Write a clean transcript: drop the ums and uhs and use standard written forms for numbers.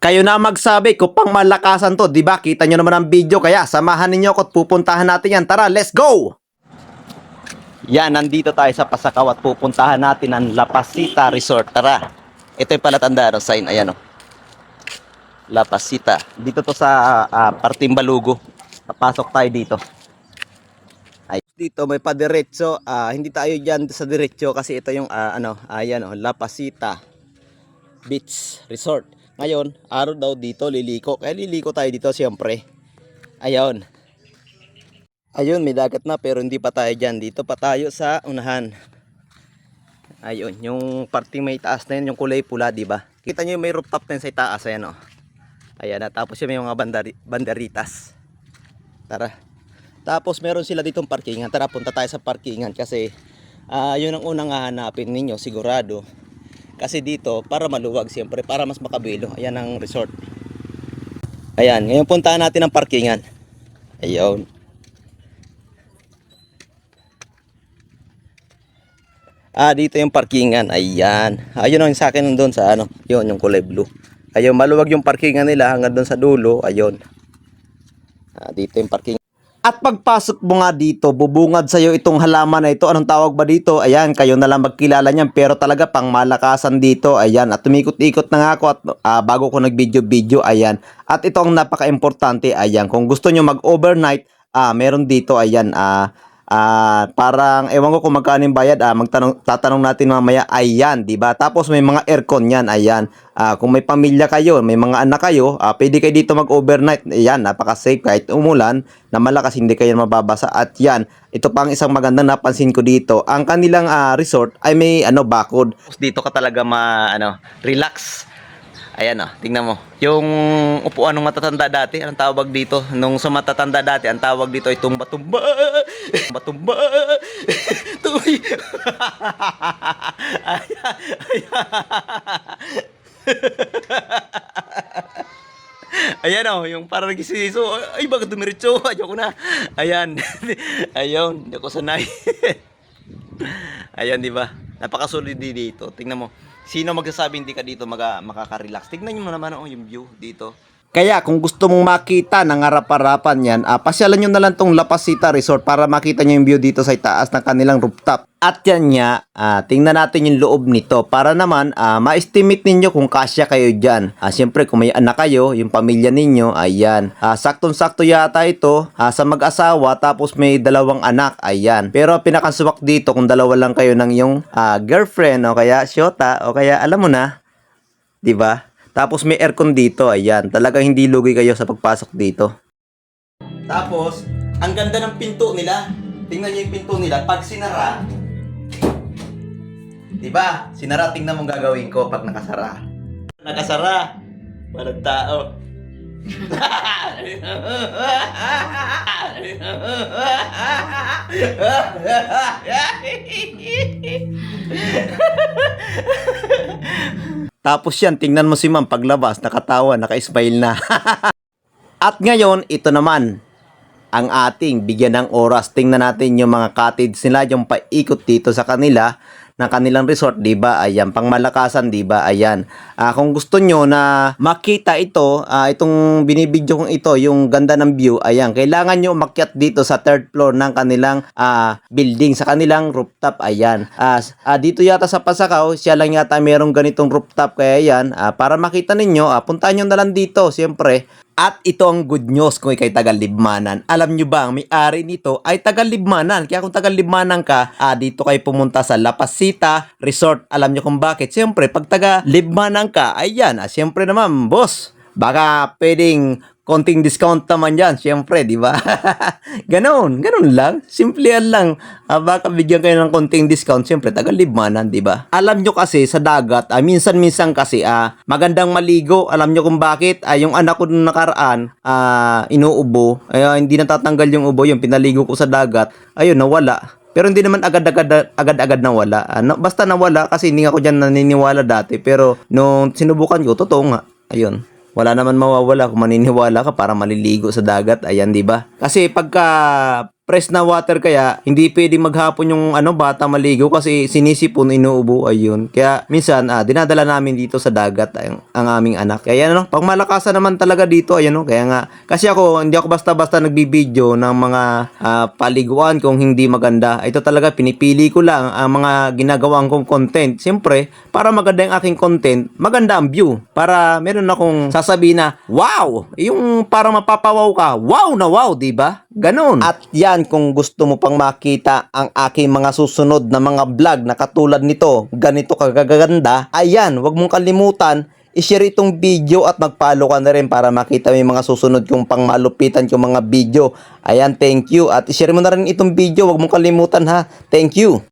Kayo na magsabi kung pang malakasan to, di ba? Kita nyo naman ang video, kaya samahan ninyo ako at pupuntahan natin yan. Tara, let's go! Yan, nandito tayo sa Pasakaw at pupuntahan natin ang La Pasita Resort. Tara, ito yung palatandaan ng sign, ayan o. La Pasita. Dito to sa Parting Balugo. Papasok tayo dito. Ay, dito may padiretso. Hindi tayo dyan sa diretso kasi ito yung ayan o, La Pasita Beach Resort. Ngayon, araw daw dito liliko. Kaya liliko tayo dito siyempre. Ayun. Ayun, may dagat na pero hindi pa tayo dyan. Dito pa tayo sa unahan. Ayun, yung parting may taas na yun, yung kulay pula, diba? Kita nyo yung may rooftop na yun sa itaas. Ayan o. Ayan na, tapos yung may mga banderitas. Tara. Tapos meron sila ditong parkingan. Tara, punta tayo sa parkingan kasi yun ang unang hahanapin ninyo, sigurado. Kasi dito, para maluwag siyempre, para mas makabilo. Ayan ang resort. Ayan, ngayon puntahan natin ang parkingan. Ayun. Dito yung parkingan. Ayan. Ayun ang sa akin doon sa yun, yung kulay blue. Ayun, maluwag yung parkingan nila hanggang doon sa dulo. Ayun. Dito yung parkingan. At pagpasok mo nga dito, bubungad sa'yo itong halaman na ito. Anong tawag ba dito? Ayan, kayo na lang magkilala niyan. Pero talaga pang malakasan dito. Ayan, at tumikot-ikot na nga ako at bago ko nag-video-video. Ayan. At ito ang napaka-importante. Ayan, kung gusto nyo mag-overnight, meron dito. Ayan, parang ewan ko kung magkano yung bayad. Tatanong natin mamaya. Ayan, diba? Tapos may mga aircon yan. Ayan. Kung may pamilya kayo, may mga anak kayo, pwede kayo dito mag-overnight. Ayan, napaka-safe kahit umulan na malakas, hindi kayo mababasa. At yan, ito pa ang isang magandang napansin ko dito. Ang kanilang resort ay may bakod. Dito ka talaga relax. Ayan tingnan mo. Yung upuan ng matatanda dati, anong tawag dito? Nung sa matatanda dati, ang tawag dito ay tumba-tumba. Tumba-tumba. Tuy. Ayan yung parang nagsisiso. Ay, bakit dumiretso? Ayoko na. Ayan. Ayun, hindi ako sanay. Ayan, di ba? Napakasolid dito. Tingnan mo. Sino magsasabi hindi ka dito makaka-relax? Tingnan nyo naman yung view dito. Kaya kung gusto mong makita ng harap-harapan yan, pasyalan nyo na lang tong La Pasita Resort para makita nyo yung view dito sa itaas ng kanilang rooftop. At yan nga, tingnan natin yung loob nito para naman ma-estimate ninyo kung kasya kayo dyan. Siyempre kung may anak kayo, yung pamilya ninyo, ayan. Saktong-sakto yata ito sa mag-asawa tapos may dalawang anak, ayan. Pero pinakasuwak dito kung dalawa lang kayo ng yung girlfriend o kaya syota o kaya alam mo na, di ba? Tapos may aircon dito, ayan. Talagang hindi lugi kayo sa pagpasok dito. Tapos, ang ganda ng pinto nila. Tingnan niyo yung pinto nila. Pag sinara, diba? Sinara, tingnan mo gagawin ko pag nakasara. Nakasara. Walang tao. Tapos yan, tingnan mo si ma'am paglabas, nakatawa, naka-smile na. At ngayon, ito naman, ang ating bigyan ng oras. Tingnan natin yung mga cottage nila, yung paikot dito sa kanila, ng kanilang resort, diba? Ayan, pang malakasan, diba? Ayan. Kung gusto nyo na makita ito, itong binibidyo kong ito, yung ganda ng view, ayan, kailangan nyo umakyat dito sa third floor ng kanilang building, sa kanilang rooftop, ayan. Dito yata sa Pasakaw, siya lang yata merong ganitong rooftop, kaya ayan, para makita ninyo, puntahan nyo na lang dito, siyempre. At ito ang good news kung ikay taga-Libmanan. Alam nyo ba, ang may-ari nito ay taga-Libmanan. Kaya kung taga-Libmanan ka, dito kayo pumunta sa La Pasita Resort. Alam nyo kung bakit? Siyempre, pag taga-Libmanan ka, ayan, siyempre naman, boss, baka pwedeng konting discount naman yan, siyempre, di ba? Ganon lang. Simple lang. Baka bigyan kayo ng konting discount, siyempre, taga-Libmanan, di ba? Alam nyo kasi sa dagat, minsan-minsan kasi, magandang maligo. Alam nyo kung bakit? Yung anak ko nung nakaraan, inuubo. Hindi natatanggal yung ubo, yung pinaligo ko sa dagat. Ayun, nawala. Pero hindi naman agad-agad nawala. Basta nawala kasi hindi ako dyan naniniwala dati. Pero nung sinubukan ko, totoo nga. Ayun. Wala naman mawawala kung maniniwala ka para maliligo sa dagat. Ayan, di ba? Kasi pagka fresh na water, kaya hindi pwedeng maghapon yung bata maligo kasi sinisipon, inuubo, ayun. Kaya minsan dinadala namin dito sa dagat ang aming anak. Kaya pag malakasan naman talaga dito, ayun kaya nga kasi hindi ako basta-basta nagbibideo ng mga paliguan kung hindi maganda. Ito talaga pinipili ko lang ang mga ginagawang kong content. Siyempre, para maganda yung aking content, maganda ang view. Para meron akong sasabihin na, wow! Yung para mapapawaw ka, wow na wow, di ba? Ganon. At yan, kung gusto mo pang makita ang aking mga susunod na mga vlog na katulad nito, ganito kagaganda, ayan, wag mong kalimutan, i-share itong video at mag-follow ka na rin para makita mo yung mga susunod kong pangmalupitan kong mga video. Ayan, thank you. At i-share mo na rin itong video, wag mong kalimutan ha. Thank you.